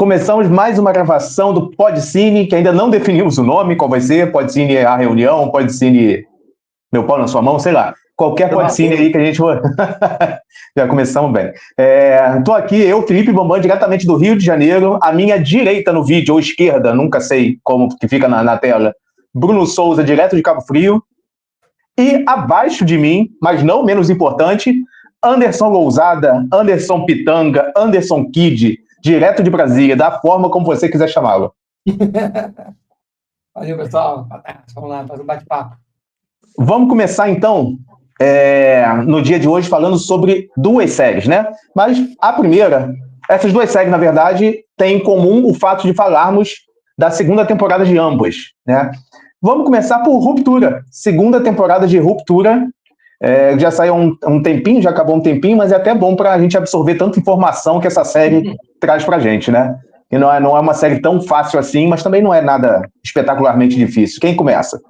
Começamos mais uma gravação do Podcine, que ainda não definimos o nome, qual vai ser. Podcine a reunião, Podcine meu pau na sua mão, sei lá. Qualquer Podcine aí que a gente... Já começamos bem. Estou aqui, eu, Felipe Bambam, diretamente do Rio de Janeiro. À minha direita no vídeo, ou esquerda, nunca sei como que fica na tela, Bruno Souza, direto de Cabo Frio. E abaixo de mim, mas não menos importante, Anderson Lousada, Anderson Pitanga, Anderson Kid, direto de Brasília, da forma como você quiser chamá-lo. Valeu, pessoal. Vamos lá, fazer um bate-papo. Vamos começar, então, no dia de hoje, falando sobre duas séries, né? Mas a primeira, essas duas séries, na verdade, têm em comum o fato de falarmos da segunda temporada de ambas, né? Vamos começar por Ruptura, segunda temporada de Ruptura. Já saiu um tempinho, já acabou um tempinho, mas é até bom para a gente absorver tanta informação que essa série traz para a gente, né? E não é uma série tão fácil assim, mas também não é nada espetacularmente difícil. Quem começa?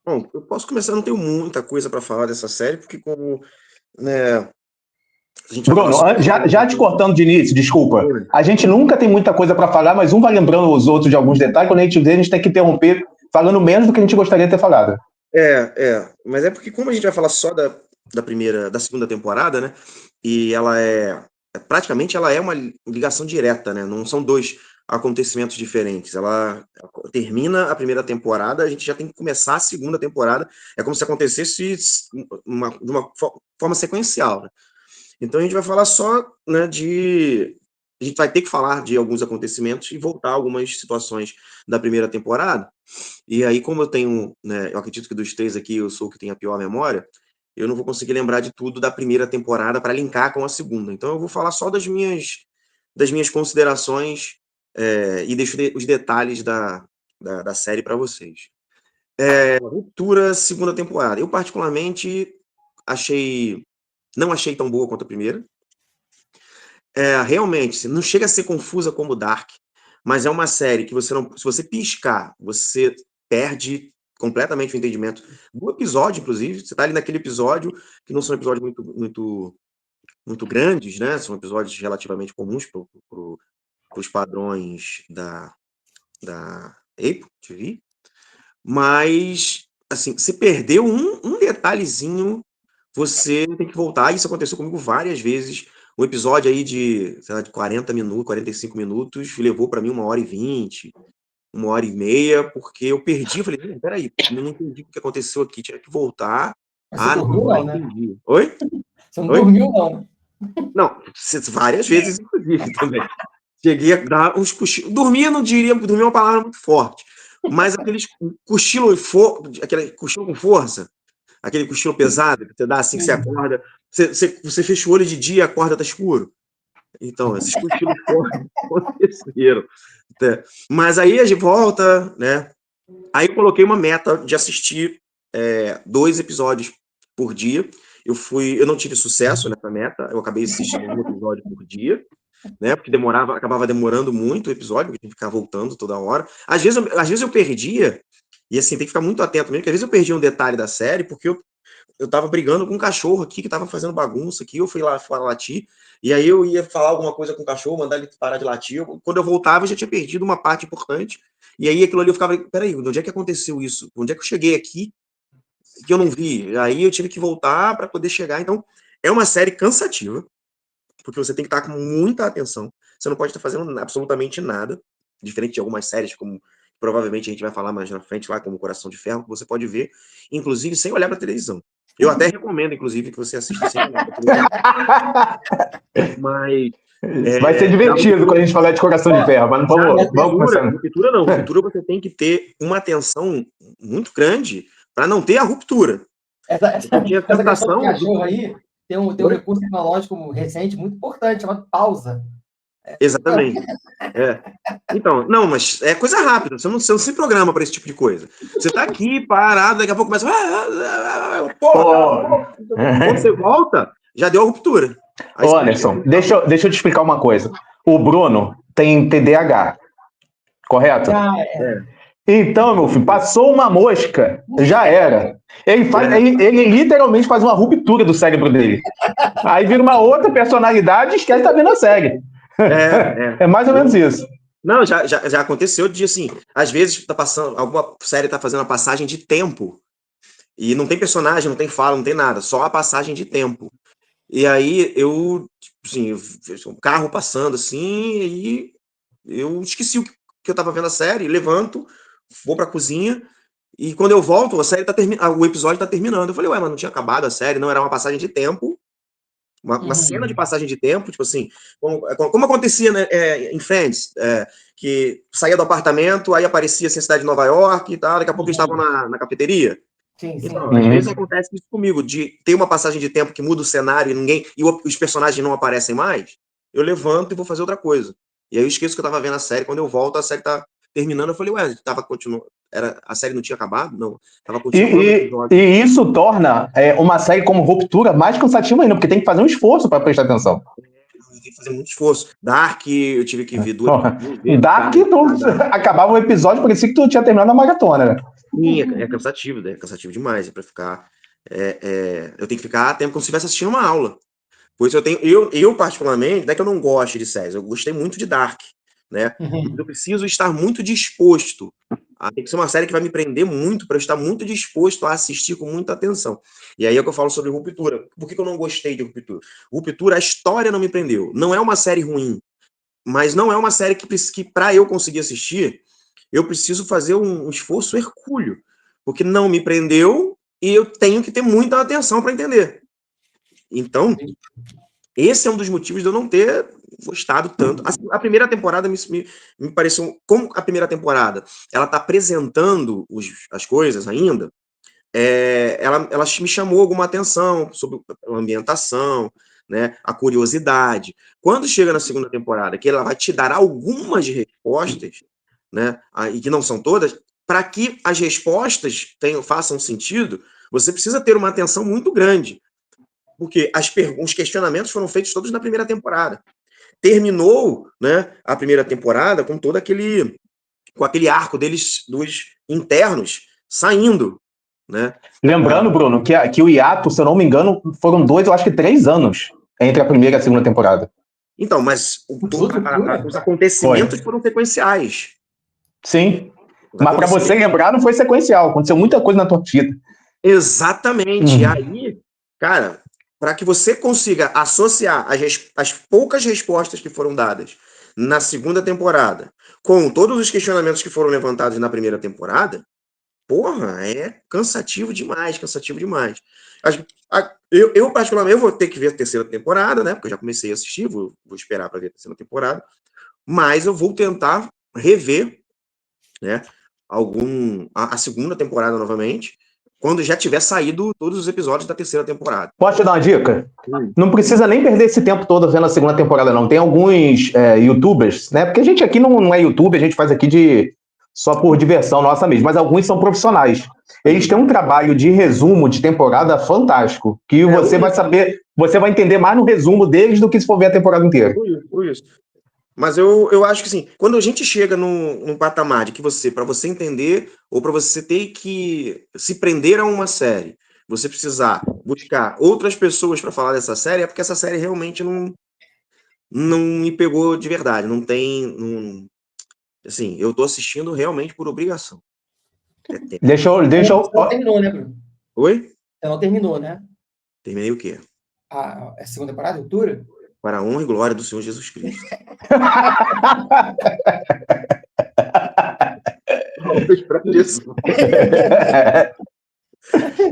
Bom, eu posso começar, não tenho muita coisa para falar dessa série, porque como, né, a gente Bruno, já te cortando de início, desculpa. A gente nunca tem muita coisa para falar, mas um vai lembrando os outros de alguns detalhes. Quando a gente tem que interromper falando menos do que a gente gostaria de ter falado. Mas é porque como a gente vai falar só da segunda temporada, né, e praticamente ela é uma ligação direta, né, não são dois acontecimentos diferentes. Ela termina a primeira temporada, a gente já tem que começar a segunda temporada, é como se acontecesse de uma forma sequencial, né? Então a gente vai falar só, né, a gente vai ter que falar de alguns acontecimentos e voltar a algumas situações da primeira temporada. E aí, como eu tenho, né, eu acredito que dos três aqui eu sou o que tem a pior memória, eu não vou conseguir lembrar de tudo da primeira temporada para linkar com a segunda. Então eu vou falar só das minhas considerações e deixo os detalhes da série para vocês. Ruptura, segunda temporada. Eu particularmente não achei tão boa quanto a primeira. Realmente, não chega a ser confusa como Dark, mas é uma série que se você piscar, você perde completamente o entendimento do episódio, inclusive. Você está ali naquele episódio, que não são episódios muito, muito, muito grandes, né? São episódios relativamente comuns para os padrões da Apple TV. Mas, assim, você perdeu um detalhezinho, você tem que voltar. Isso aconteceu comigo várias vezes. Um episódio aí de 40 minutos, 45 minutos, levou para mim 1h20, 1h30, porque eu perdi. Eu falei, peraí, não entendi o que aconteceu aqui, tinha que voltar. Mas você dormiu, não, né? Entendi. Oi? Você não dormiu, não? Não, várias vezes, inclusive, também. Cheguei a dar uns cochilos. Dormir é uma palavra muito forte, mas aqueles aquele cochilo com força, aquele cochilo pesado que você dá assim que você acorda, você fecha o olho de dia e acorda, tá escuro. Então, esses cochilos fortes aconteceram. Mas aí a gente volta, né? Aí eu coloquei uma meta de assistir 2 episódios por dia. Eu não tive sucesso nessa meta, eu acabei assistindo um episódio por dia, né? Porque acabava demorando muito o episódio, porque tinha que ficar voltando toda hora. Às vezes eu perdia, e assim, tem que ficar muito atento mesmo, porque às vezes eu perdia um detalhe da série, porque eu tava brigando com um cachorro aqui, que tava fazendo bagunça aqui, eu fui lá fora latir, e aí eu ia falar alguma coisa com o cachorro, mandar ele parar de latir, quando eu voltava eu já tinha perdido uma parte importante, e aí aquilo ali eu ficava, peraí, onde é que aconteceu isso? Onde é que eu cheguei aqui que eu não vi? Aí eu tive que voltar para poder chegar. Então, é uma série cansativa, porque você tem que estar com muita atenção. Você não pode estar fazendo absolutamente nada, diferente de algumas séries, como provavelmente a gente vai falar mais na frente, lá como Coração de Ferro, que você pode ver, inclusive, sem olhar para a televisão. Eu até recomendo, inclusive, que você assista sem olhar para a televisão. Mas... vai ser divertido quando a gente falar de Coração de Ferro, mas não vamos começar. Ruptura não. Ruptura você tem que ter uma atenção muito grande para não ter a ruptura. Essa questão do cachorro aí tem um recurso tecnológico recente muito importante, chamado pausa. Exatamente. Então, não, mas é coisa rápida, você não se programa para esse tipo de coisa. Você tá aqui parado, daqui a pouco começa. Quando você volta, já deu a ruptura. Ô, Anderson, deixa eu te explicar uma coisa. O Bruno tem TDAH, correto? Então, meu filho, passou uma mosca, já era. Ele literalmente faz uma ruptura do cérebro dele. Aí vira uma outra personalidade e esquece de estar vendo a série. É mais ou menos isso. Não, já aconteceu de, assim, às vezes tá passando, alguma série tá fazendo a passagem de tempo, e não tem personagem, não tem fala, não tem nada, só a passagem de tempo. E aí eu, assim, um carro passando assim, e eu esqueci que eu tava vendo a série, levanto, vou pra cozinha, e quando eu volto, a série o episódio tá terminando. Eu falei, ué, mas não tinha acabado a série, não era uma passagem de tempo, uma cena de passagem de tempo, tipo assim, como acontecia, né, em Friends, que saía do apartamento, aí aparecia assim, a cidade de Nova York e tal, daqui a pouco eles estavam na cafeteria. Sim. Então, às vezes acontece isso comigo, de ter uma passagem de tempo que muda o cenário e os personagens não aparecem mais, eu levanto e vou fazer outra coisa. E aí eu esqueço que eu tava vendo a série, quando eu volto, a série tá terminando, eu falei, ué, a série não tinha acabado? Não, tava continuando o episódio. E isso torna uma série como Ruptura mais cansativa ainda, porque tem que fazer um esforço para prestar atenção. Tem que fazer muito esforço. Dark, eu tive que ver duas vezes. Dark, acabava o episódio, parecia que tu tinha terminado a maratona, né? Sim, é cansativo, né? É cansativo demais. É pra ficar. Eu tenho que ficar tempo como se estivesse assistindo uma aula. Por isso eu particularmente, não é que eu não gosto de séries, eu gostei muito de Dark, né? Eu preciso estar muito disposto. Tem que ser uma série que vai me prender muito, para eu estar muito disposto a assistir com muita atenção. E aí é que eu falo sobre Ruptura. Por que eu não gostei de Ruptura? Ruptura, a história não me prendeu. Não é uma série ruim, mas não é uma série que para eu conseguir assistir, eu preciso fazer um esforço hercúleo, porque não me prendeu e eu tenho que ter muita atenção para entender. Então, esse é um dos motivos de eu não ter gostado tanto. A primeira temporada me pareceu, como a primeira temporada ela está apresentando as coisas ainda, ela me chamou alguma atenção sobre a ambientação, né, a curiosidade. Quando chega na segunda temporada, que ela vai te dar algumas respostas, né, e que não são todas, para que as respostas façam sentido, você precisa ter uma atenção muito grande, porque os questionamentos foram feitos todos na primeira temporada. Terminou, né, a primeira temporada com aquele arco dos internos saindo, né? Lembrando, Bruno, que o hiato, se eu não me engano, foram 2, eu acho que 3 anos entre a primeira e a segunda temporada. Então, mas os acontecimentos foram sequenciais. Sim. Mas para você lembrar, não foi sequencial. Aconteceu muita coisa na tua vida. Exatamente. E aí, cara, para que você consiga associar as poucas respostas que foram dadas na segunda temporada com todos os questionamentos que foram levantados na primeira temporada, porra, é cansativo demais, cansativo demais. Eu particularmente, eu vou ter que ver a terceira temporada, né? Porque eu já comecei a assistir, vou esperar para ver a terceira temporada, mas eu vou tentar rever, né, a segunda temporada novamente, quando já tiver saído todos os episódios da terceira temporada. Posso te dar uma dica? Não precisa nem perder esse tempo todo vendo a segunda temporada, não. Tem alguns youtubers, né? Porque a gente aqui não é youtuber, a gente faz aqui só por diversão nossa mesmo, mas alguns são profissionais. Eles têm um trabalho de resumo de temporada fantástico, que você vai saber, você vai entender mais no resumo deles do que se for ver a temporada inteira. Por isso. Mas eu acho que, assim, quando a gente chega num patamar de que para você entender, ou para você ter que se prender a uma série, você precisar buscar outras pessoas para falar dessa série, é porque essa série realmente não me pegou de verdade. Não tem. Assim, eu tô assistindo realmente por obrigação. Deixa eu... Você não terminou, né, Bruno? Oi? Você não terminou, né? Terminei o quê? A segunda temporada, Ruptura? Para a honra e glória do Senhor Jesus Cristo.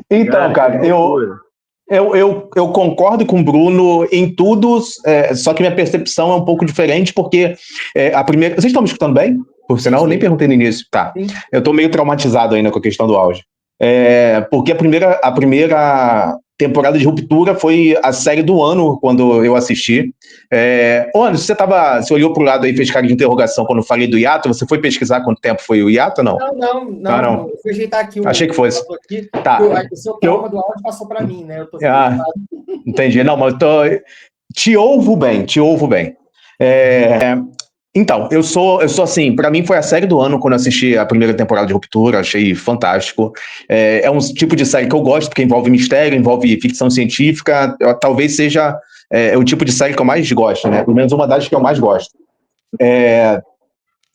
Então, cara, eu concordo com o Bruno em tudo, só que minha percepção é um pouco diferente, porque a primeira... Vocês estão me escutando bem? Por sinal, eu nem perguntei no início. Tá. Sim. Eu tô meio traumatizado ainda com a questão do áudio. Porque a primeira temporada de Ruptura foi a série do ano, quando eu assisti. Anderson, você olhou pro lado aí, fez cara de interrogação quando eu falei do hiato? Você foi pesquisar quanto tempo foi o hiato ou não? Não. Eu fui ajeitar aqui Achei que fosse. Aqui, tá. O seu trauma do áudio passou para mim, né? Eu tô entendi. Não, mas te ouvo bem. Então, eu sou assim, pra mim foi a série do ano quando eu assisti a primeira temporada de Ruptura, achei fantástico. É um tipo de série que eu gosto, porque envolve mistério, envolve ficção científica, talvez seja é o tipo de série que eu mais gosto, né? Pelo menos uma das que eu mais gosto.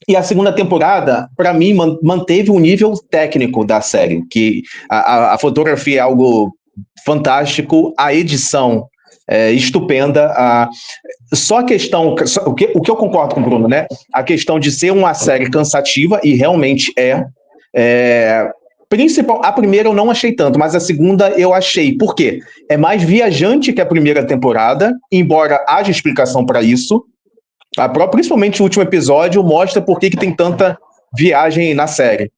E a segunda temporada, para mim, manteve o nível técnico da série, que a fotografia é algo fantástico, a edição é estupenda, só a questão, o que eu concordo com o Bruno, né? A questão de ser uma série cansativa, e realmente a primeira eu não achei tanto, mas a segunda eu achei. Por quê? É mais viajante que a primeira temporada, embora haja explicação para isso. Principalmente o último episódio mostra por que tem tanta viagem na série.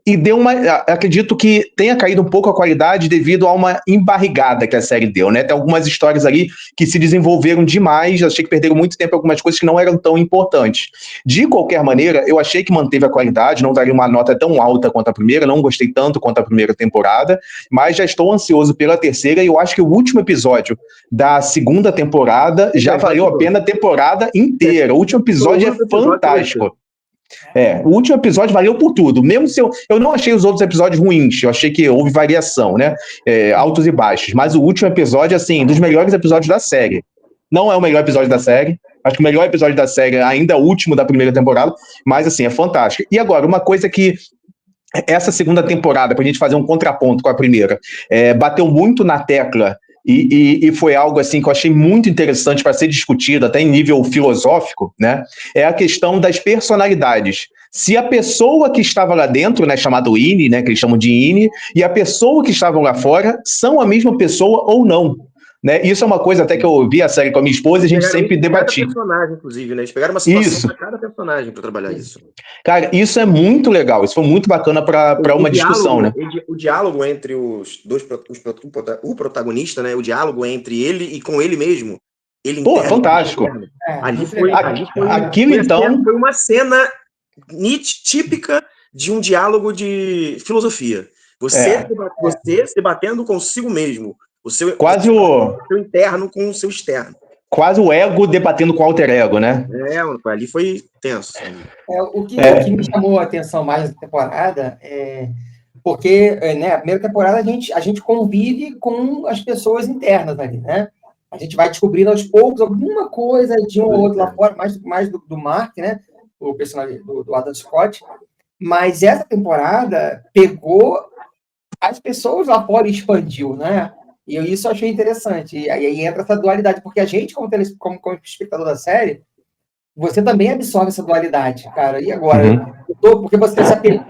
E deu acredito que tenha caído um pouco a qualidade devido a uma embarrigada que a série deu, né? Tem algumas histórias ali que se desenvolveram demais, achei que perderam muito tempo em algumas coisas que não eram tão importantes. De qualquer maneira, eu achei que manteve a qualidade, não daria uma nota tão alta quanto a primeira, não gostei tanto quanto a primeira temporada, mas já estou ansioso pela terceira, e eu acho que o último episódio da segunda temporada já valeu a pena a temporada inteira. O último episódio é fantástico. O último episódio valeu por tudo. Mesmo se eu não achei os outros episódios ruins, eu achei que houve variação, né? Altos e baixos. Mas o último episódio, assim, dos melhores episódios da série. Não é o melhor episódio da série. Acho que o melhor episódio da série ainda é o último da primeira temporada. Mas, assim, é fantástico. E agora, uma coisa que essa segunda temporada, pra gente fazer um contraponto com a primeira, bateu muito na tecla. E foi algo assim que eu achei muito interessante para ser discutido, até em nível filosófico, né? É a questão das personalidades. Se a pessoa que estava lá dentro, né, chamado INI, né, que eles chamam de INI, e a pessoa que estava lá fora são a mesma pessoa ou não. Né? Isso é uma coisa até que eu vi a série com a minha esposa e a gente sempre debatia. Cada personagem, inclusive, né? Eles pegaram uma situação para cada personagem para trabalhar isso. Cara, isso é muito legal, isso foi muito bacana para uma discussão, né? O diálogo entre os dois, o protagonista, né? O diálogo entre ele e com ele mesmo. Ele interno, fantástico. Aquilo então foi uma cena típica de um diálogo de filosofia. Você se batendo consigo mesmo. Quase o seu interno com o seu externo. Quase o ego debatendo com o alter ego, né? Ali foi tenso. O que me chamou a atenção mais na temporada porque, né, a primeira temporada a gente convive com as pessoas internas ali, né? A gente vai descobrindo aos poucos alguma coisa de um ou outro lá fora, mais do Mark, né? O personagem do Adam Scott. Mas essa temporada pegou as pessoas lá fora e expandiu, né? E isso eu achei interessante. E aí entra essa dualidade, porque a gente, como espectador da série, você também absorve essa dualidade, cara. E agora? Porque você se apega,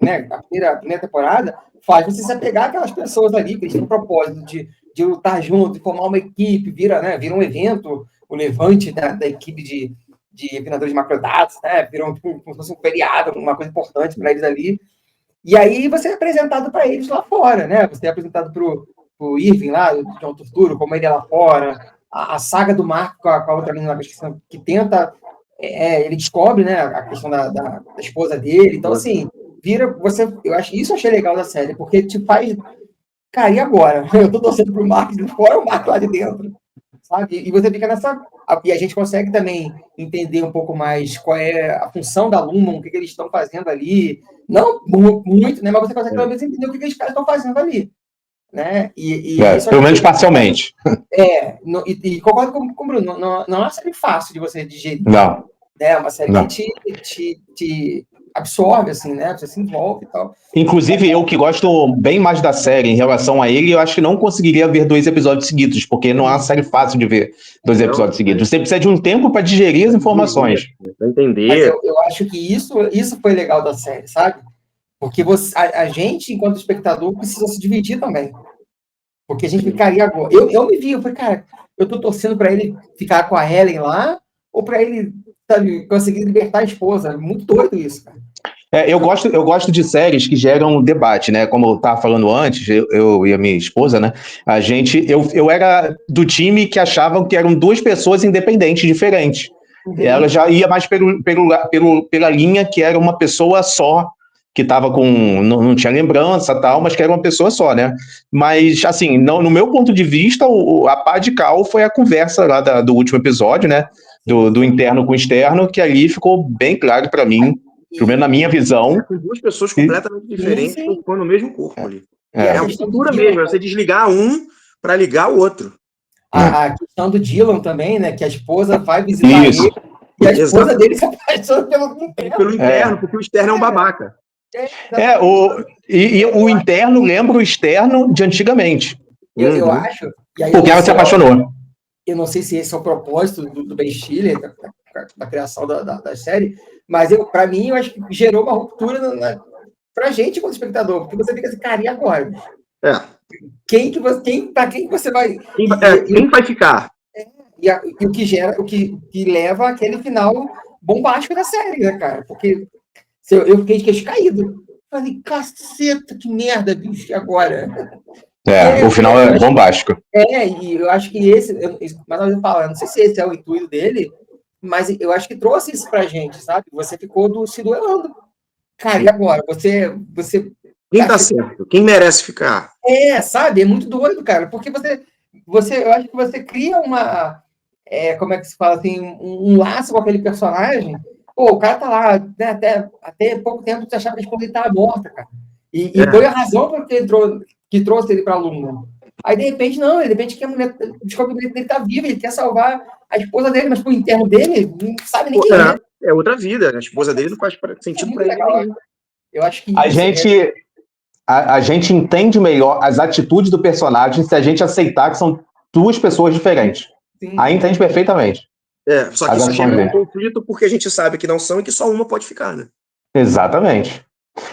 né? A primeira temporada faz você se apegar àquelas pessoas ali, que eles têm um propósito de lutar junto, de formar uma equipe, vira um evento, o levante da equipe de refinadores de macrodados, né? Viram como se fosse um feriado, uma coisa importante para eles ali. E aí você é apresentado para eles lá fora, né? Você é apresentado pro Irving lá, do John Turturro, como ele é lá fora, a saga do Marco com a outra menina que tenta, ele descobre, né, a questão da esposa dele, então assim, eu achei legal da série, porque te faz, cara, e agora? Eu tô torcendo pro Marco de fora, o Marco lá de dentro, sabe? E você fica e a gente consegue também entender um pouco mais qual é a função da Lumon, o que eles estão fazendo ali, não muito, né, mas você consegue pelo menos entender o que eles estão fazendo ali. Né? Pelo menos parcialmente. E concordo com o Bruno, não é uma série fácil de você digerir. Não. É uma série que te absorve, assim, né? Você se envolve e tal. Inclusive, eu que gosto bem mais da série em relação a ele, eu acho que não conseguiria ver 2 episódios seguidos, porque não é uma série fácil de ver 2 episódios seguidos. Você precisa de um tempo para digerir as informações. Para entender. Mas eu acho que isso foi legal da série, sabe? Porque a gente, enquanto espectador, precisa se dividir também. Porque a gente ficaria agora. Eu me vi, eu falei, cara, eu tô torcendo para ele ficar com a Helen lá, ou para ele, sabe, conseguir libertar a esposa. Muito doido isso, cara. Eu gosto de séries que geram debate, né? Como eu estava falando antes, eu e a minha esposa, né? Eu era do time que achavam que eram 2 pessoas independentes, diferentes. Ela já ia mais pela linha que era uma pessoa só, que estava não tinha lembrança tal, mas que era uma pessoa só, né? Mas, assim, no meu ponto de vista, a pá de cal foi a conversa lá do último episódio, né? Do interno com o externo, que ali ficou bem claro para mim, pelo menos na minha visão. Com 2 pessoas completamente diferentes, ocupando o mesmo corpo ali. É uma cultura mesmo, você desligar um para ligar o outro. A questão do Dylan também, né? Que a esposa vai visitar ele e a esposa dele se apaixona pelo interno. Porque o externo é um babaca. O interno lembra o externo de antigamente. Eu acho. E aí, porque ela se apaixonou. Eu não sei se esse é o propósito do Ben Stiller, da criação da série, mas para mim, eu acho que gerou uma ruptura pra gente como espectador, porque você fica assim, cara, e agora? Para quem você vai... Quem vai ficar? E o que gera, o que leva àquele final bombástico da série, né, cara? Porque eu fiquei de queixo caído. Falei, caceta, que merda, bicho, e agora? O final é bombástico. E eu acho que mas eu falo, eu não sei se esse é o intuito dele, mas eu acho que trouxe isso pra gente, sabe? Você ficou se duelando. Cara, e agora? Você quem tá certo? Quem merece ficar? Sabe? É muito doido, cara, porque eu acho que você cria como é que se fala assim, um laço com aquele personagem. Pô, o cara tá lá, né, até pouco tempo você achava que a esposa estava morta, cara. E foi a razão que trouxe ele pra Luna. Aí, de repente, que a mulher descobre que ele tá vivo, ele quer salvar a esposa dele, mas pro interno dele, não sabe nem quem é. É outra vida, a esposa dele não faz sentido pra ele. Eu acho que a gente entende melhor as atitudes do personagem se a gente aceitar que são duas pessoas diferentes. Sim. Aí entende perfeitamente. Só que isso gera um conflito porque a gente sabe que não são e que só uma pode ficar, né? Exatamente.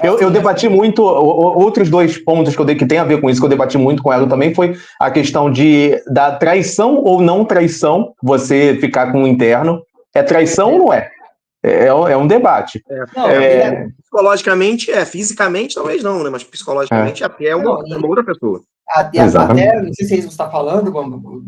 Eu debati muito, outros dois pontos que tem a ver com isso, que eu debati muito com ela também, foi a questão da traição ou não traição, você ficar com o interno. É traição ou não é? É um debate. Psicologicamente, fisicamente talvez não, né? Mas psicologicamente é uma outra pessoa. Até, não sei se é isso que você está falando,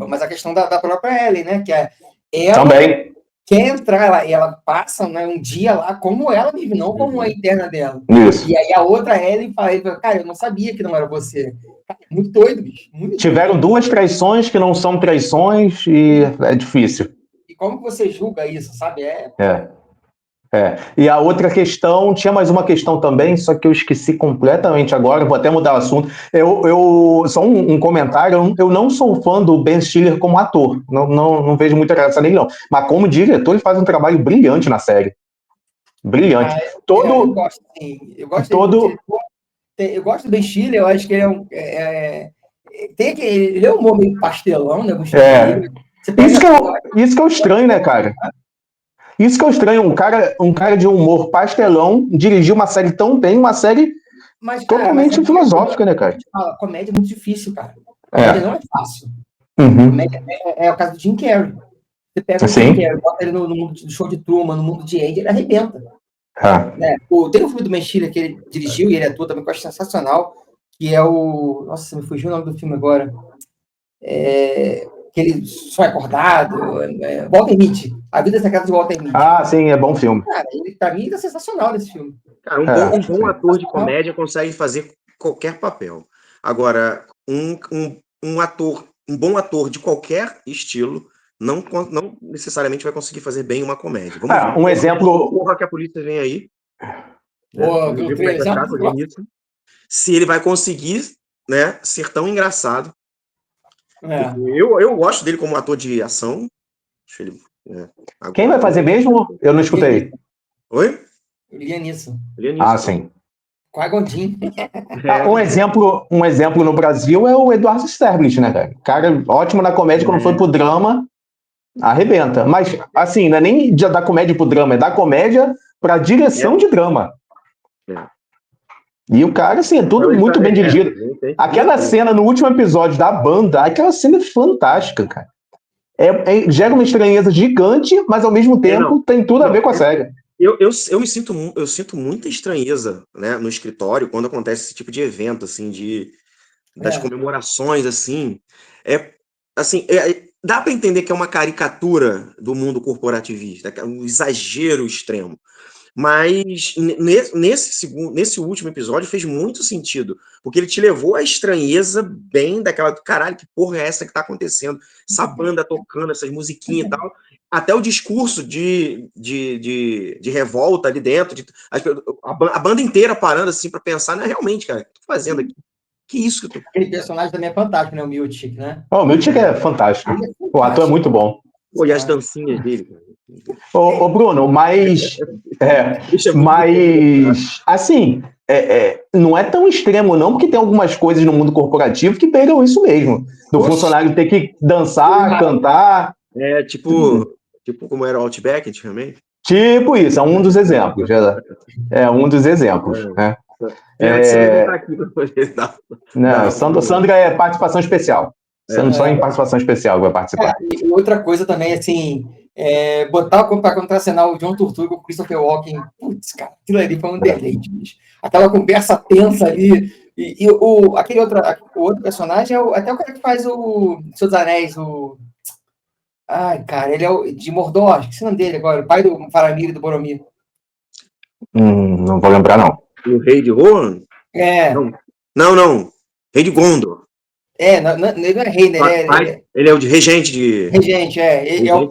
mas a questão da própria Ellie, né? Que ela também quer entrar, ela passa, né, um dia lá como ela vive, não como a interna dela. Isso. E aí a outra Ellie fala, cara, eu não sabia que não era você. Cara, muito doido, bicho. Tiveram duas traições que não são traições e é difícil. E como você julga isso, sabe? E a outra questão, tinha mais uma questão também, só que eu esqueci completamente agora, vou até mudar o assunto. Só um comentário, eu não sou fã do Ben Stiller como ator, não vejo muita graça nele não, mas como diretor ele faz um trabalho brilhante na série. Brilhante. Eu gosto, sim. Eu gosto do Ben Stiller, eu acho que ele ele é um humor meio pastelão, né? Isso que é o estranho, né, cara? Isso que é estranho, um cara de humor pastelão dirigiu uma série tão bem, uma série totalmente filosófica, né, cara? Comédia é muito difícil, cara. Comédia não é fácil. Comédia é o caso do Jim Carrey. Você pega o Jim Carrey, bota ele no mundo do show de Truman, no mundo de Andy, ele arrebenta. Tem um filme do Ben Stiller que ele dirigiu e ele atua também, que eu acho sensacional, que é o... Nossa, me fugiu o nome do filme agora. Que ele só é acordado, Walter Mitty, A Vida Secreta de Walter Mitty. Sim, é bom filme. Cara, pra mim, é sensacional nesse filme. Cara, um bom ator de comédia consegue fazer qualquer papel. Agora, um bom ator de qualquer estilo não necessariamente vai conseguir fazer bem uma comédia. Vamos ver. Um exemplo... Porra que a polícia vem aí. Se ele vai conseguir, né, ser tão engraçado. Eu gosto dele como ator de ação. Quem vai fazer mesmo? Eu não escutei. Oi? Liam Neeson. Sim. Qui-Gon Jinn. Um exemplo no Brasil é o Eduardo Sterblich, né, cara? Cara ótimo na comédia, quando foi pro drama, arrebenta. Mas, assim, não é nem da comédia pro drama, é da comédia pra direção de drama. E o cara, assim, é tudo muito bem dirigido. Aquela cena no último episódio da banda, aquela cena é fantástica, cara. Gera uma estranheza gigante, mas ao mesmo tempo tem tudo a ver com a série. Eu sinto muita estranheza, né, no escritório quando acontece esse tipo de evento, assim, das comemorações, assim. Dá para entender que é uma caricatura do mundo corporativista, um exagero extremo. Mas nesse último episódio fez muito sentido, porque ele te levou à estranheza bem daquela, caralho, que porra é essa que tá acontecendo? Essa banda tocando, essas musiquinhas e tal, até o discurso de revolta ali dentro, a banda inteira parando assim para pensar, né, realmente, cara, o que eu tô fazendo aqui? Que isso que eu tô... Aquele personagem também é fantástico, né? O Miltic, né? O Miltic é fantástico. O ator é muito bom. Pô, e as dancinhas dele, cara. Ô, Bruno, mas Deixa muito assim, não é tão extremo, não, porque tem algumas coisas no mundo corporativo que pegam isso mesmo. Do Oxe. funcionário ter que dançar, cantar. Tipo como era o Outback antigamente. Tipo isso, é um dos exemplos. É um dos exemplos. Né? Pena que você não tá aqui pra poder dar. Não, Sandra é participação especial. Só em participação especial vai participar. E outra coisa também, assim, botar para contracenar o John Turturro com o Christopher Walken, putz, cara, aquilo ali foi um deleite, bicho. Aquela conversa tensa ali. E o outro personagem é até o cara que faz o Senhor dos Anéis, Ai, cara, ele é o de Mordor, esqueci o nome dele agora, o pai do Faramir e do Boromir. Não vou lembrar, não. O Rei de Rohan? Não. Rei de Gondor. Ele não é rei, né? Ele é o de regente de... Regente, ele é o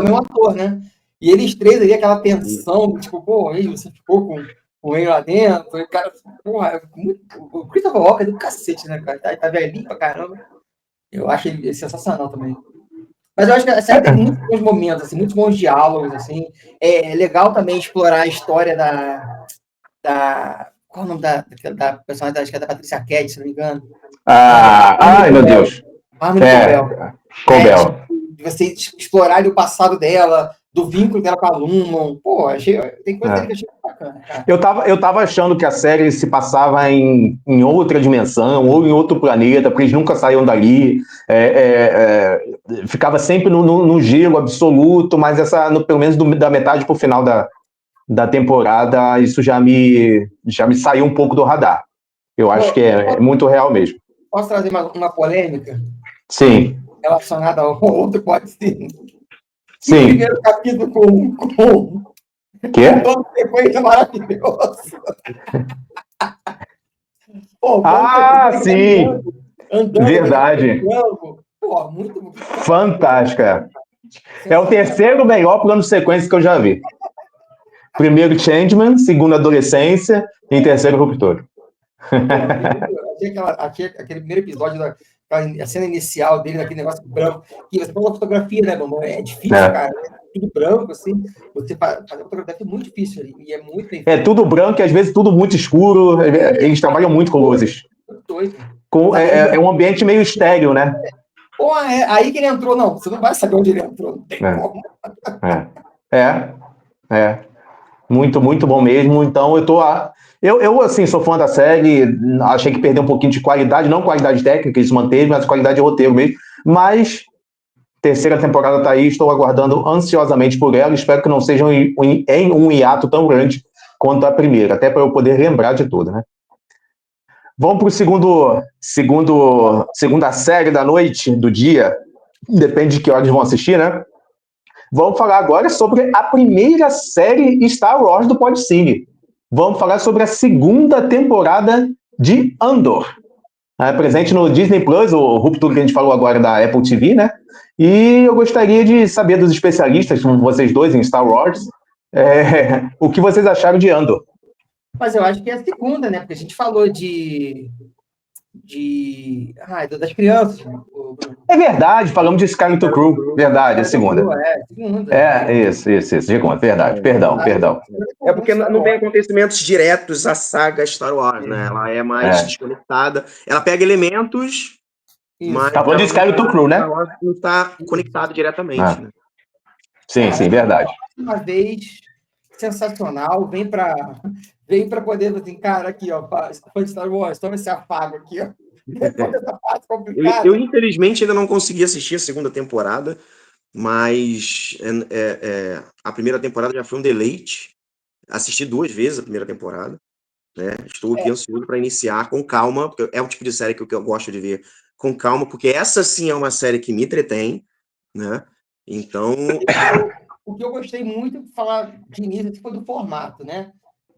mesmo ator, né? E eles três ali, aquela tensão, tipo, pô, aí você ficou com ele lá dentro, e cara, porra, o Christopher Walken é do cacete, né, cara? Tá velhinho pra caramba. Eu acho ele sensacional também. Mas eu acho que a série tem muitos bons momentos, assim, muitos bons diálogos, assim. É legal também explorar a história qual é o nome da personagem? Acho que é da Patrícia Arquette, se não me engano. Ai, meu Deus. Harmony Corbell. De você explorar o passado dela, do vínculo dela com a Lumon. Pô, tem coisa dele que eu achei bacana, cara. Eu tava achando que a série se passava em outra dimensão ou em outro planeta, porque eles nunca saíam dali. Ficava sempre no gelo absoluto, mas pelo menos da metade pro final da temporada, isso já me saiu um pouco do radar. Eu acho que é muito real mesmo. Posso trazer uma polêmica? Sim. Relacionada ao outro, pode ser. Sim. O primeiro capítulo com Quê? plano de sequência maravilhoso. Pô, sim. andando verdade. Pô, muito fantástica. É o terceiro melhor plano de sequência que eu já vi. Primeiro Changeman, segundo Adolescência e terceiro Ruptura. Aquele primeiro episódio a cena inicial dele, naquele negócio branco, que você falou fotografia, né, mamãe? É difícil, cara. É tudo branco, assim. Você fazer fotografia é muito difícil ali. E é muito bem feito. É tudo branco e às vezes tudo muito escuro. Eles trabalham muito com luzes. Doido. É um ambiente meio estéreo, né? Pô, aí que ele entrou, não. Você não vai saber onde ele entrou. Não tem como. Muito, muito bom mesmo. Então, eu assim, sou fã da série, achei que perdeu um pouquinho de qualidade, não qualidade técnica, isso manteve, mas qualidade de roteiro mesmo. Mas, terceira temporada tá aí, estou aguardando ansiosamente por ela, espero que não seja em um hiato tão grande quanto a primeira, até para eu poder lembrar de tudo, né? Vamos para o segunda série da noite, do dia, depende de que horas vão assistir, né? Vamos falar agora sobre a primeira série Star Wars do Podcine. Vamos falar sobre a segunda temporada de Andor. Presente no Disney Plus, o Ruptura que a gente falou agora da Apple TV, né? E eu gostaria de saber dos especialistas, como vocês dois em Star Wars, o que vocês acharam de Andor. Mas eu acho que é a segunda, né? Porque a gente falou das crianças. É verdade, falamos de Skeleton Crew. Verdade, a segunda. Segunda. Isso. Segunda, verdade. Perdão. É porque não tem acontecimentos diretos à saga Star Wars, né? Ela é mais desconectada. Ela pega elementos, mas... Tá falando de Skeleton Crew, né? Não está conectado diretamente, né? Sim, verdade. Uma vez, sensacional. Vem para poder, assim, cara, aqui, ó, fã de Star Wars, toma esse afago aqui, ó. Eu, infelizmente, ainda não consegui assistir a segunda temporada, mas a primeira temporada já foi um deleite. Assisti 2 vezes a primeira temporada, né? Estou aqui ansioso para iniciar com calma, porque é o tipo de série que eu gosto de ver com calma, porque essa sim é uma série que me entretém, né? Então... O que eu gostei muito de falar de início foi do formato, né?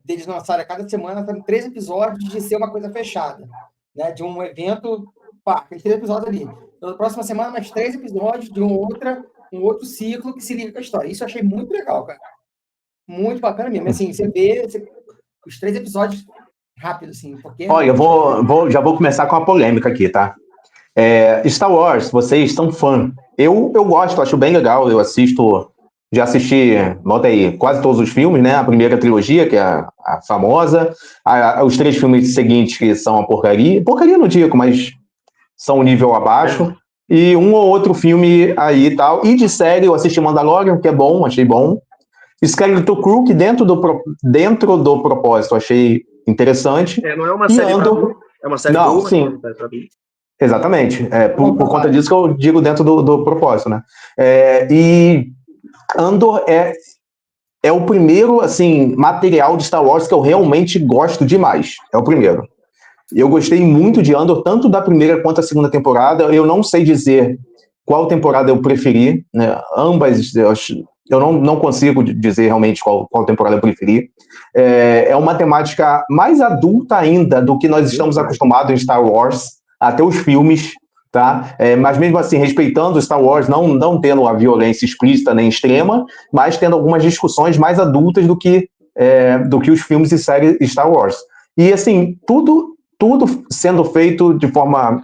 Deles lançarem a cada semana 3 episódios de ser uma coisa fechada, né? De um evento, aqueles 3 episódios ali. Na próxima semana, mais 3 episódios de um outro ciclo que se liga com a história. Isso eu achei muito legal, cara. Muito bacana mesmo. Assim, você vê os 3 episódios rápido, assim, porque... Olha, já vou começar com a polêmica aqui, tá? Star Wars, vocês são fã. Eu gosto, acho bem legal, eu assisto, já assisti, bota aí, quase todos os filmes, né? A primeira trilogia, que é a famosa, os 3 filmes seguintes, que são a porcaria não digo, mas são um nível abaixo, e um ou outro filme aí e tal, e de série eu assisti Mandalorian, que é bom, achei bom, Skeleton Crew, que dentro do propósito achei interessante, Não é uma e série Andor... é uma série Não, boa, sim. pra mim. Exatamente, por conta disso que eu digo dentro do propósito, né? E Andor é o primeiro, assim, material de Star Wars que eu realmente gosto demais. É o primeiro. Eu gostei muito de Andor, tanto da primeira quanto da segunda temporada. Eu não sei dizer qual temporada eu preferi, né? Ambas, eu não consigo dizer realmente qual temporada eu preferi. É uma temática mais adulta ainda do que nós estamos acostumados em Star Wars, até os filmes, tá? Mas mesmo assim, respeitando Star Wars, não tendo a violência explícita nem extrema, mas tendo algumas discussões mais adultas do que os filmes e séries Star Wars. E assim, tudo sendo feito de forma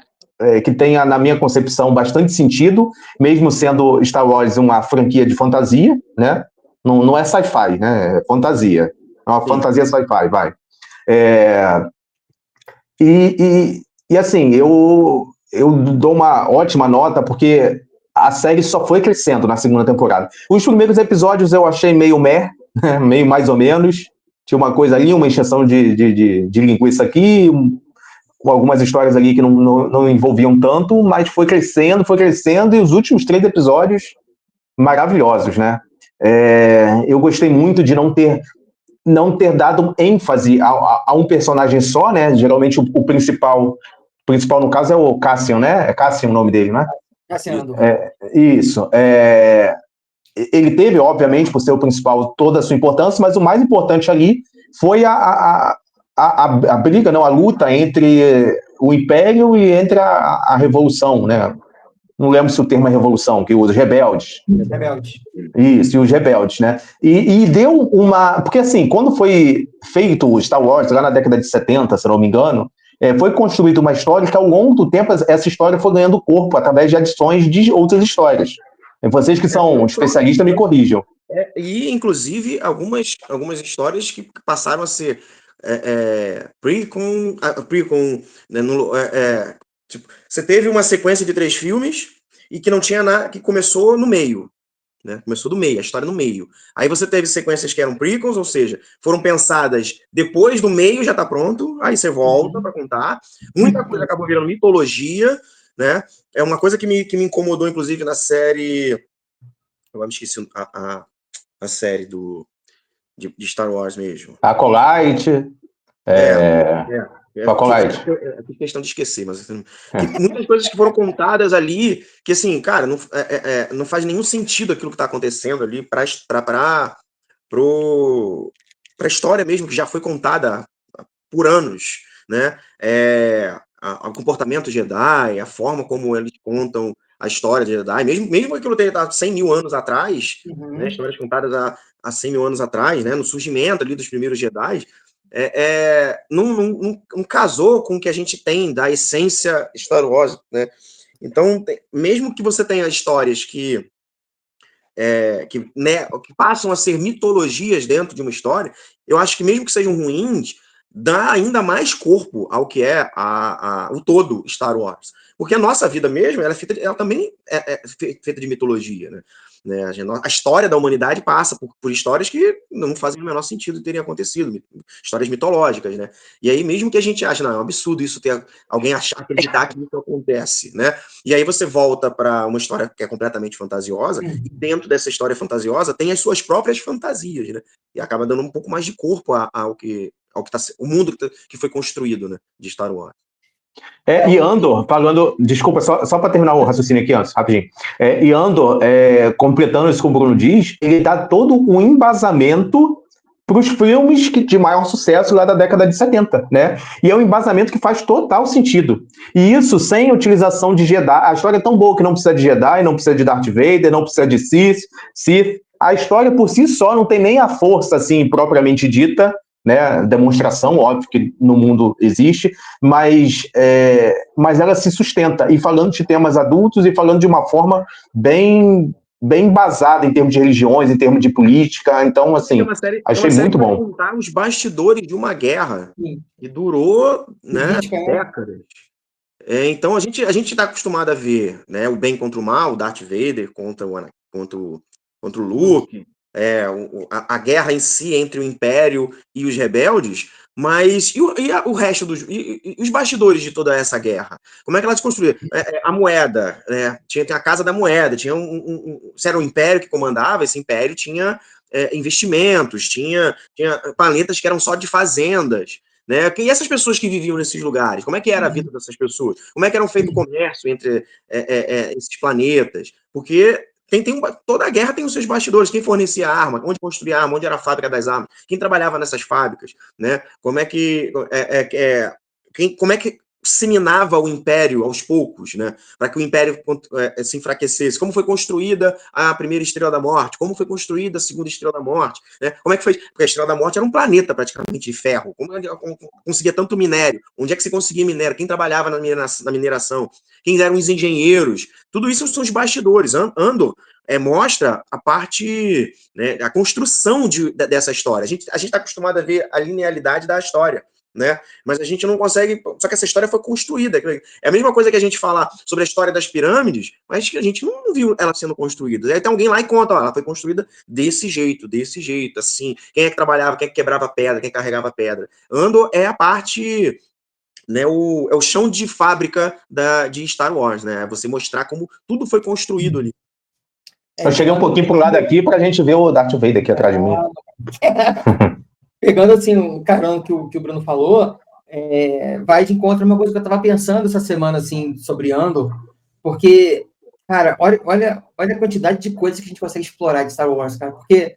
que tenha, na minha concepção, bastante sentido, mesmo sendo Star Wars uma franquia de fantasia, né? Não é sci-fi, né? É fantasia. É uma fantasia sci-fi, vai. E assim, eu dou uma ótima nota, porque a série só foi crescendo na segunda temporada. Os primeiros episódios eu achei meio meio mais ou menos. Tinha uma coisa ali, uma encheção de linguiça aqui, com algumas histórias ali que não envolviam tanto, mas foi crescendo, e os últimos 3 episódios maravilhosos, né? Eu gostei muito de não ter dado ênfase a um personagem só, né? Geralmente o principal no caso é o Cassian, né? É Cassian o nome dele, né? Cassian. Isso. Ele teve, obviamente, por ser o principal, toda a sua importância, mas o mais importante ali foi a briga, não, a luta entre o Império e entre a Revolução, né? Não lembro se o termo é Revolução, que os rebeldes. Rebeldes. Isso, e os rebeldes, né? E deu uma... Porque, assim, quando foi feito o Star Wars, lá na década de 70, se não me engano, foi construída uma história que, ao longo do tempo, essa história foi ganhando corpo através de adições de outras histórias. Vocês que são especialistas me corrijam. E, inclusive, algumas histórias que passaram a ser prequel, né, tipo, você teve uma sequência de 3 filmes e que não tinha nada, que começou no meio, né? Começou do meio, a história no meio. Aí você teve sequências que eram prequels, ou seja, foram pensadas depois do meio, já tá pronto, aí você volta para contar. Muita coisa acabou virando mitologia, né? É uma coisa que me incomodou, inclusive, na série... Eu me esqueci a série de Star Wars mesmo. Acolyte. Acolyte. Eu fiz questão de esquecer, mas que muitas coisas que foram contadas ali, que assim, cara, não faz nenhum sentido aquilo que está acontecendo ali para a história mesmo, que já foi contada por anos, né? O comportamento Jedi, a forma como eles contam a história de Jedi, mesmo aquilo ter 100 mil anos atrás, né? Histórias contadas há 100 mil anos atrás, né? No surgimento ali dos primeiros Jedi, não casou com o que a gente tem da essência Star Wars, né? Então, mesmo que você tenha histórias que passam a ser mitologias dentro de uma história, eu acho que mesmo que sejam ruins, dá ainda mais corpo ao que é o todo Star Wars. Porque a nossa vida mesmo, ela também é feita de mitologia, né? A história da humanidade passa por histórias que não fazem o menor sentido terem acontecido, histórias mitológicas, né? E aí, mesmo que a gente ache, não, é um absurdo isso ter alguém acreditar que isso acontece, né? E aí você volta para uma história que é completamente fantasiosa, e dentro dessa história fantasiosa tem as suas próprias fantasias, né? E acaba dando um pouco mais de corpo ao que tá, o mundo que foi construído, né, de Star Wars. E Andor, falando... Desculpa, só para terminar o raciocínio aqui antes, rapidinho. E Andor, completando isso que o Bruno diz, ele dá todo um embasamento para os filmes de maior sucesso lá da década de 70, né? E é um embasamento que faz total sentido. E isso sem utilização de Jedi. A história é tão boa que não precisa de Jedi, não precisa de Darth Vader, não precisa de Sith. A história por si só não tem nem a força, assim, propriamente dita, né, demonstração, óbvio que no mundo existe, mas ela se sustenta, e falando de temas adultos e falando de uma forma bem embasada em termos de religiões, em termos de política, então, assim, achei muito bom. Contar os bastidores de uma guerra Sim. que durou, né, Política, né? décadas. Então, a gente está acostumado a ver, né, o bem contra o mal, o Darth Vader contra o Luke, a guerra em si entre o Império e os rebeldes, mas o resto e os bastidores de toda essa guerra? Como é que ela se construía? A moeda, né? Tinha a Casa da Moeda, tinha se era o Império que comandava, esse Império tinha investimentos, tinha planetas que eram só de fazendas, né? E essas pessoas que viviam nesses lugares, como é que era a vida dessas pessoas? Como é que era feito o comércio entre esses planetas? Porque toda a guerra tem os seus bastidores, quem fornecia arma, onde construía arma, onde era a fábrica das armas, quem trabalhava nessas fábricas, né? Como é que se minava o Império aos poucos, né? Para que o Império se enfraquecesse. Como foi construída a primeira Estrela da Morte? Como foi construída a segunda Estrela da Morte? Né? Como é que foi? Porque a Estrela da Morte era um planeta praticamente de ferro. Como conseguia tanto minério? Onde é que se conseguia minério? Quem trabalhava na mineração? Quem eram os engenheiros? Tudo isso são os bastidores. Andor mostra a parte, né, a construção dessa história. A gente está acostumado a ver a linearidade da história, né? Mas a gente não consegue. Só que essa história foi construída. É a mesma coisa que a gente fala sobre a história das pirâmides, mas que a gente não viu ela sendo construída. Aí tem alguém lá e conta, ó, ela foi construída desse jeito, assim. Quem é que trabalhava, quem é que quebrava pedra, quem carregava pedra. Andor é a parte, né, é o chão de fábrica de Star Wars, né? Você mostrar como tudo foi construído ali. Eu cheguei um pouquinho pro lado aqui pra gente ver o Darth Vader aqui atrás de mim. Pegando assim o carão que o Bruno falou, vai de encontro a uma coisa que eu estava pensando essa semana assim sobre Andor, porque, cara, olha a quantidade de coisas que a gente consegue explorar de Star Wars, cara, porque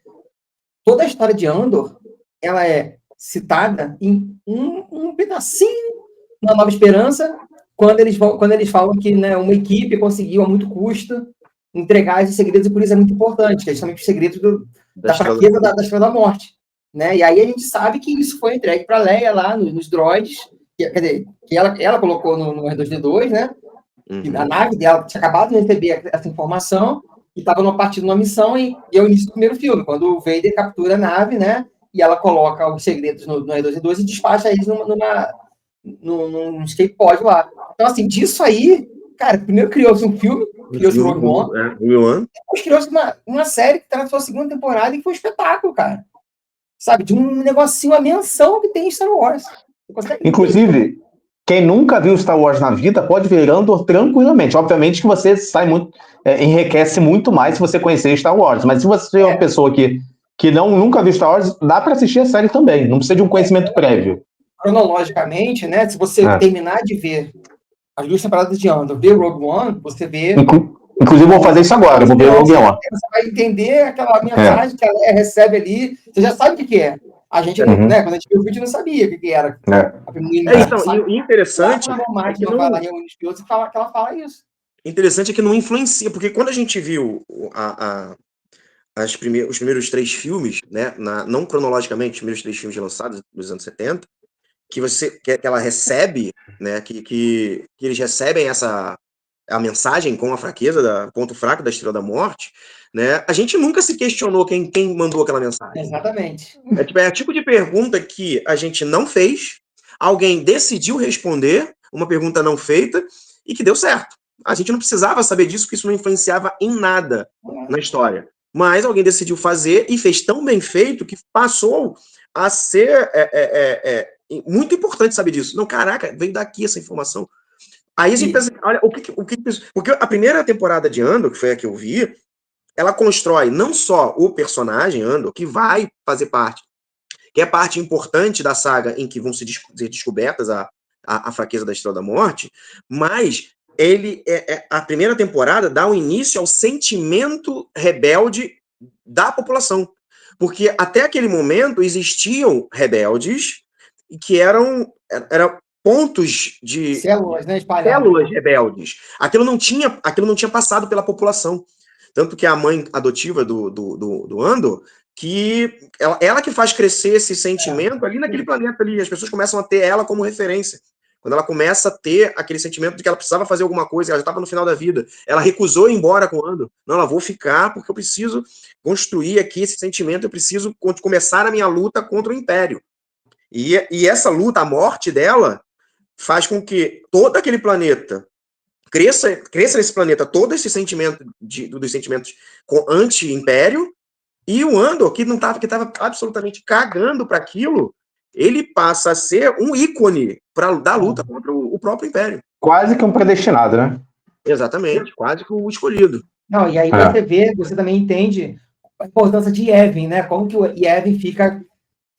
toda a história de Andor, ela é citada em um pedacinho na Nova Esperança, quando eles falam que, né, uma equipe conseguiu a muito custo entregar esses segredos, e por isso é muito importante, que é justamente os segredos da fraqueza da Estrela da Morte. Né? E aí a gente sabe que isso foi entregue para a Leia lá nos droids, quer dizer, que ela colocou no R2D2, né? A nave dela tinha acabado de receber essa informação e estava numa partida, numa missão, e é o início do primeiro filme, quando o Vader captura a nave, né? E ela coloca os segredos no R2D2 e despacha eles num escape pod lá. Então, assim, disso aí, cara, primeiro criou-se um filme, criou-se o Rogue One, depois criou-se uma série que tratou a segunda temporada e foi um espetáculo, cara. Sabe, de um negocinho, uma menção que tem em Star Wars. Inclusive, quem nunca viu Star Wars na vida pode ver Andor tranquilamente. Obviamente que você sai muito, enriquece muito mais se você conhecer Star Wars. Mas se você é uma pessoa que nunca viu Star Wars, dá para assistir a série também. Não precisa de um conhecimento prévio. Cronologicamente, né? Se você terminar de ver as duas temporadas de Andor, ver Rogue One, você vê... Inclusive, vou fazer isso agora, vou ver o Rogue One. Você vai entender aquela mensagem que a Leia recebe ali, você já sabe o que é. A gente, né, quando a gente viu o vídeo, não sabia o que era. Então, e interessante é que não... ela reúne os pilotos e fala que ela fala isso. Interessante é que não influencia, porque quando a gente viu os primeiros 3 filmes, né, não cronologicamente, os primeiros 3 filmes lançados nos anos 70, que ela recebe, né, que eles recebem a mensagem com a fraqueza, ponto fraco da Estrela da Morte, né? A gente nunca se questionou quem mandou aquela mensagem. Exatamente. É o tipo de pergunta que a gente não fez, alguém decidiu responder uma pergunta não feita e que deu certo. A gente não precisava saber disso, porque isso não influenciava em nada na história. Mas alguém decidiu fazer e fez tão bem feito que passou a ser muito importante saber disso. Não, caraca, veio daqui essa informação. Aí a gente pensa, olha, porque a primeira temporada de Andor, que foi a que eu vi, ela constrói não só o personagem Andor, que vai fazer parte, que é parte importante da saga em que vão ser descobertas a fraqueza da Estrela da Morte, mas a primeira temporada dá o início ao sentimento rebelde da população. Porque até aquele momento existiam rebeldes que eram pontos de células, né, células rebeldes. Aquilo não tinha passado pela população. Tanto que a mãe adotiva do Andor que ela que faz crescer esse sentimento ali naquele planeta ali. As pessoas começam a ter ela como referência. Quando ela começa a ter aquele sentimento de que ela precisava fazer alguma coisa, ela já estava no final da vida. Ela recusou ir embora com o Andor. Não, ela vou ficar porque eu preciso construir aqui esse sentimento, eu preciso começar a minha luta contra o Império. E essa luta, a morte dela, faz com que todo aquele planeta cresça nesse planeta todo esse sentimento dos sentimentos anti-império, e o Andor, que estava absolutamente cagando para aquilo, ele passa a ser um ícone da luta contra o próprio império. Quase que um predestinado, né? Exatamente, quase que o escolhido. Não, e aí você também entende a importância de Yavin, né? Como que o Yavin fica,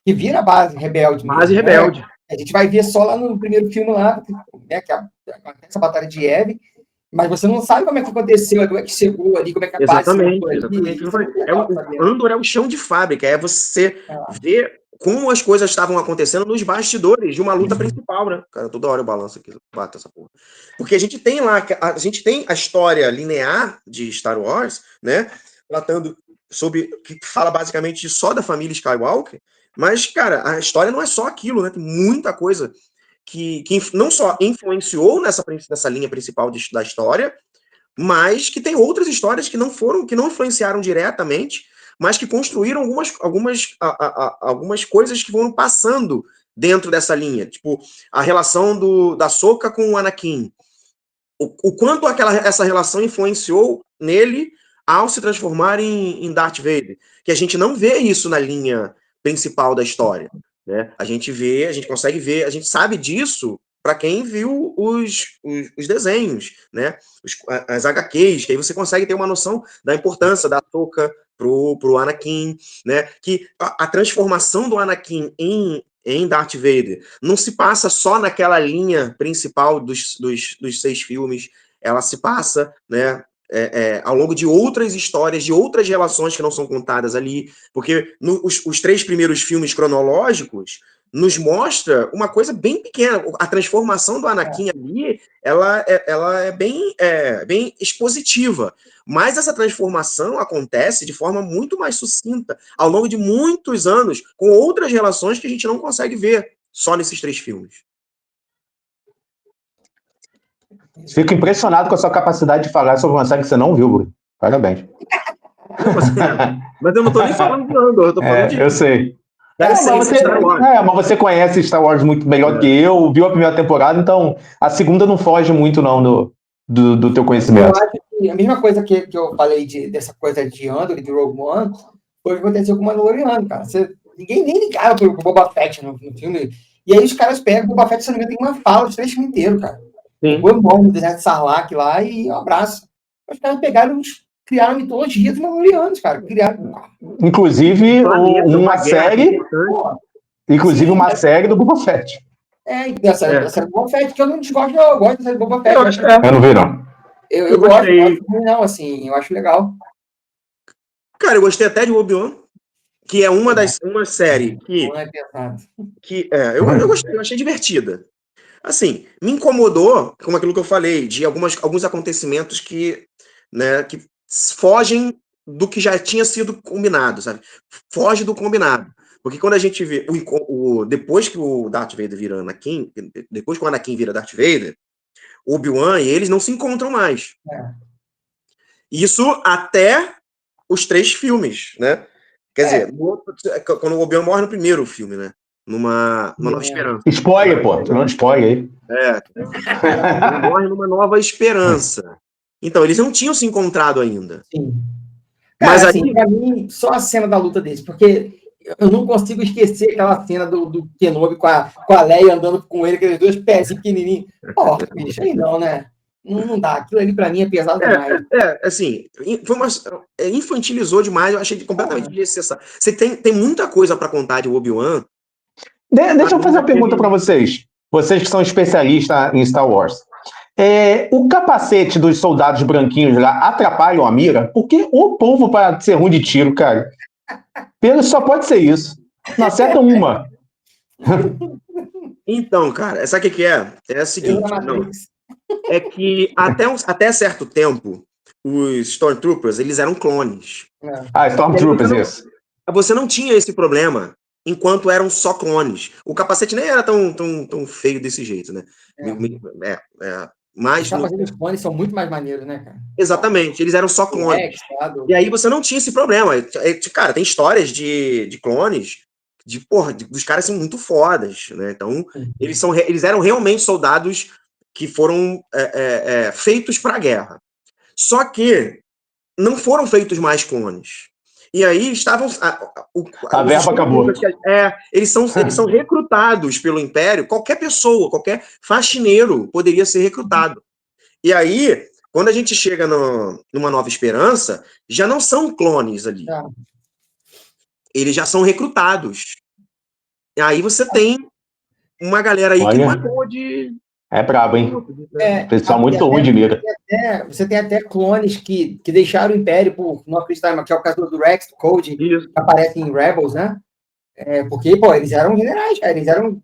que vira a base rebelde. Base mesmo, rebelde. Né? A gente vai ver só lá no primeiro filme lá, né, que essa batalha de Yavin, mas você não sabe como é que aconteceu, como é que chegou ali, como é que a base exatamente. ali. Andor é o chão de fábrica, é você ver como as coisas estavam acontecendo nos bastidores de uma luta principal, né? Cara, toda hora eu balanço aqui, bato essa porra. Porque a gente tem lá, a gente tem a história linear de Star Wars, né? Tratando sobre, que fala basicamente só da família Skywalker, mas, cara, a história não é só aquilo, né? Tem muita coisa que não só influenciou nessa linha principal da história, mas que tem outras histórias que não influenciaram diretamente, mas que construíram algumas coisas que foram passando dentro dessa linha. Tipo, a relação da Ahsoka com o Anakin. O quanto essa relação influenciou nele ao se transformar em Darth Vader. Que a gente não vê isso na linha principal da história. Né? A gente consegue ver, a gente sabe disso para quem viu os desenhos, né? As HQs, que aí você consegue ter uma noção da importância da Ahsoka pro Anakin, né? Que a transformação do Anakin em Darth Vader não se passa só naquela linha principal dos 6 filmes, ela se passa, né, ao longo de outras histórias, de outras relações que não são contadas ali, porque os 3 primeiros filmes cronológicos nos mostra uma coisa bem pequena. A transformação do Anakin ali, ela é bem expositiva. Mas essa transformação acontece de forma muito mais sucinta, ao longo de muitos anos, com outras relações que a gente não consegue ver só nesses 3 filmes. Fico impressionado com a sua capacidade de falar sobre uma série que você não viu, Bruno. Parabéns. Mas eu não tô nem falando de Andor, eu tô falando de... Eu sei. Mas você conhece Star Wars muito melhor que eu, viu a primeira temporada, então a segunda não foge muito, não, do teu conhecimento. Eu acho que a mesma coisa que eu falei dessa coisa de Andor e de Rogue One foi o que aconteceu com o Mandaloriano, cara. Ninguém nem ligava pro Boba Fett no filme. E aí os caras pegam, o Boba Fett, se não me engano, tem uma fala dos 3 filmes inteiros, cara. Foi bom no deserto de Sarlacc lá e um abraço. Os caras pegaram, criaram a mitologia dos Mandalorianos, cara. Inclusive uma série. Inclusive uma série do Boba Fett. Essa do Boba Fett, que eu não desgosto, não. Eu gosto dessa do Boba Fett. Eu não vi, não. Eu gosto, não, assim, eu acho legal. Cara, eu gostei até de Obi-Wan, que é uma série que eu gostei, eu achei divertida. Assim, me incomodou, como aquilo que eu falei, de alguns acontecimentos que fogem do que já tinha sido combinado, sabe? Foge do combinado. Porque quando a gente vê depois que o Darth Vader vira Anakin, depois que o Anakin vira Darth Vader, o Obi-Wan e eles não se encontram mais. Isso até os 3 filmes, né? Quer dizer, quando o Obi-Wan morre no primeiro filme, né? Numa Nova Esperança. Spoiler, pô. Não spoiler aí. Ele morre numa Nova Esperança. Então, eles não tinham se encontrado ainda. Sim. Cara, mas assim, pra mim, só a cena da luta deles, porque eu não consigo esquecer aquela cena do Kenobi com a Leia andando com ele, aqueles 2 pés pequenininhos. Bicho, aí não, né? Não dá. Aquilo ali pra mim é pesado demais. Assim, infantilizou demais, eu achei completamente desnecessário. Você tem muita coisa pra contar de Obi-Wan. Deixa eu fazer uma pergunta pra vocês. Vocês que são especialistas em Star Wars. O capacete dos soldados branquinhos lá atrapalham a mira? Porque o povo para ser ruim de tiro, cara. Só pode ser isso. Não acerta uma. Então, cara, sabe o que é? É o seguinte, é que até certo tempo, os Stormtroopers, eles eram clones. Stormtroopers, isso. você não tinha esse problema enquanto eram só clones. O capacete nem era tão feio desse jeito, né? Os capacetes dos clones são muito mais maneiros, né, cara? Exatamente, eles eram só clones. E aí você não tinha esse problema. Cara, tem histórias de clones dos caras assim, muito fodas, né? Então, eles eram realmente soldados que foram feitos para a guerra. Só que não foram feitos mais clones. E aí estavam... A verba acabou. Eles são recrutados pelo Império. Qualquer pessoa, qualquer faxineiro poderia ser recrutado. E aí, quando a gente chega numa Nova Esperança, já não são clones ali. Eles já são recrutados. E aí você tem uma galera aí que não é boa de... É brabo, hein? Pessoal muito ruim de mira. Você tem até clones que deixaram o Império por não acreditar, que é o caso do Rex, do Code, que aparece em Rebels, né? Porque, pô, eles eram generais, cara. Eles eram...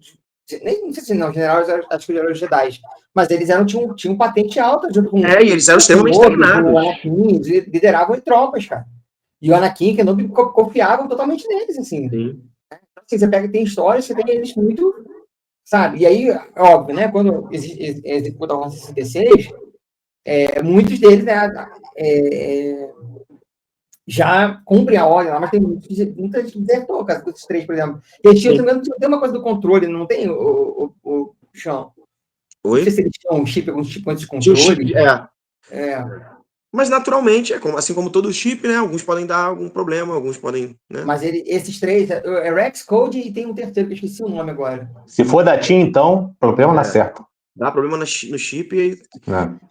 Nem sei se não, generais, acho que eram Jedi. Mas eles tinham patente alta. Junto com e eles eram extremamente treinados. O Anakin, lideravam tropas, cara. E o Anakin e o Kenobi confiavam totalmente neles, assim. Sim. Assim, você pega, tem histórias, você tem eles muito... Sabe? E aí, óbvio, né? Quando executa a Ordem 66, muitos deles já cumprem a ordem lá, mas tem muitas que desertou, caso dos 3, por exemplo. E eles tinham também tem uma coisa do controle, não tem o chão. Oi? Não sei se eles tinham alguns tipos de controle. Mas naturalmente, assim como todo chip, né? Alguns podem dar algum problema, alguns podem. Né? Mas esses 3, Rex, Code e tem um terceiro, que eu esqueci o nome agora. Se for da TIM, então, problema não acerta. Dá problema no chip.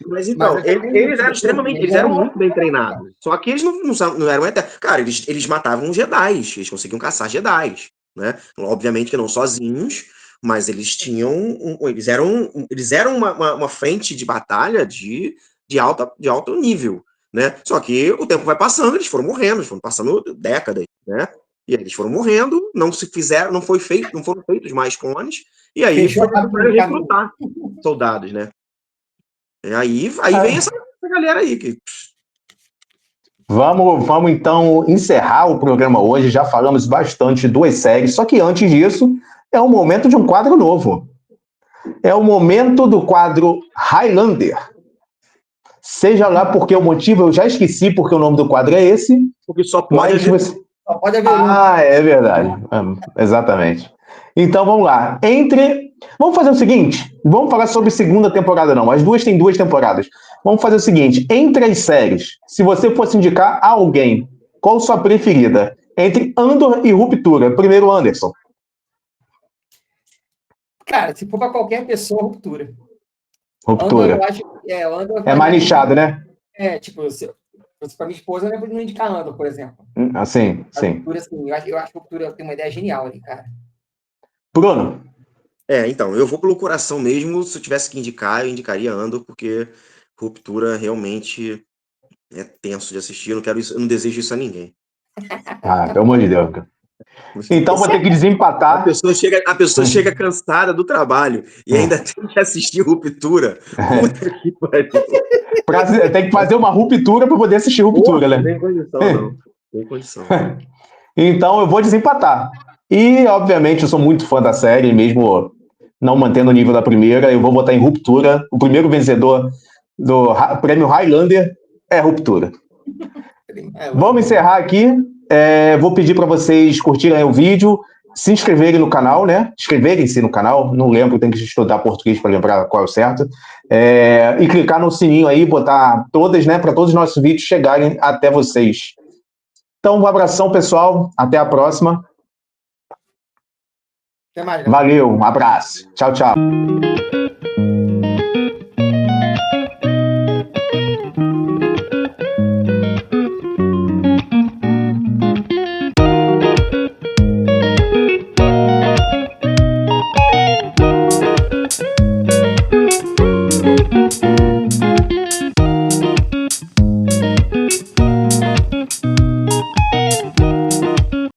Mas então, eles eram extremamente. Eles eram muito bem treinados. Só que eles não eram eternos. Cara, eles matavam Jedi, eles conseguiam caçar Jedi. Né? Obviamente que não sozinhos, mas eles tinham. Eles eram uma frente de batalha de alto nível. Né? Só que o tempo vai passando, eles foram morrendo, eles foram passando décadas, né? E aí eles foram morrendo, não foram feitos mais clones, e aí foi recrutar soldados, né? E aí vem essa galera aí que... Vamos então encerrar o programa hoje. Já falamos bastante de 2 séries, só que antes disso é o momento de um quadro novo. É o momento do quadro Highlander. Seja lá porque o motivo, eu já esqueci porque o nome do quadro é esse. Porque só pode haver. Só pode haver é verdade. Exatamente. Então vamos lá. Vamos fazer o seguinte: vamos falar sobre segunda temporada, não. As duas têm 2 temporadas. Vamos fazer o seguinte: entre as séries, se você fosse indicar a alguém, qual sua preferida? Entre Andor e Ruptura. Primeiro, Anderson. Cara, se for para qualquer pessoa, Ruptura. Ruptura. Andor, eu acho, Andor é mais nichado, né? Tipo, para minha esposa, eu não indicar Andor, por exemplo. Sim. Ruptura, assim, eu acho que a Ruptura tem uma ideia genial ali, cara. Bruno. Então, eu vou pelo coração mesmo. Se eu tivesse que indicar, eu indicaria Andor, porque Ruptura realmente é tenso de assistir. Eu não desejo isso a ninguém. Pelo amor de Deus, cara. Então vou ter que desempatar. A pessoa chega cansada do trabalho e ainda tem que assistir Ruptura. Puta que pariu. Tem que fazer uma ruptura para poder assistir Ruptura, né? Não tem condição, não. Tem condição. Então eu vou desempatar. E, obviamente, eu sou muito fã da série, mesmo não mantendo o nível da primeira. Eu vou botar em Ruptura. O primeiro vencedor do prêmio Highlander é Ruptura. Vamos encerrar aqui. Vou pedir para vocês curtirem o vídeo, se inscreverem no canal, né? Inscreverem-se no canal, não lembro, tem que estudar português para lembrar qual é o certo. E clicar no sininho aí, botar todas, né? Para todos os nossos vídeos chegarem até vocês. Então, um abração, pessoal. Até a próxima. Até mais, Valeu, um abraço. Tchau, tchau.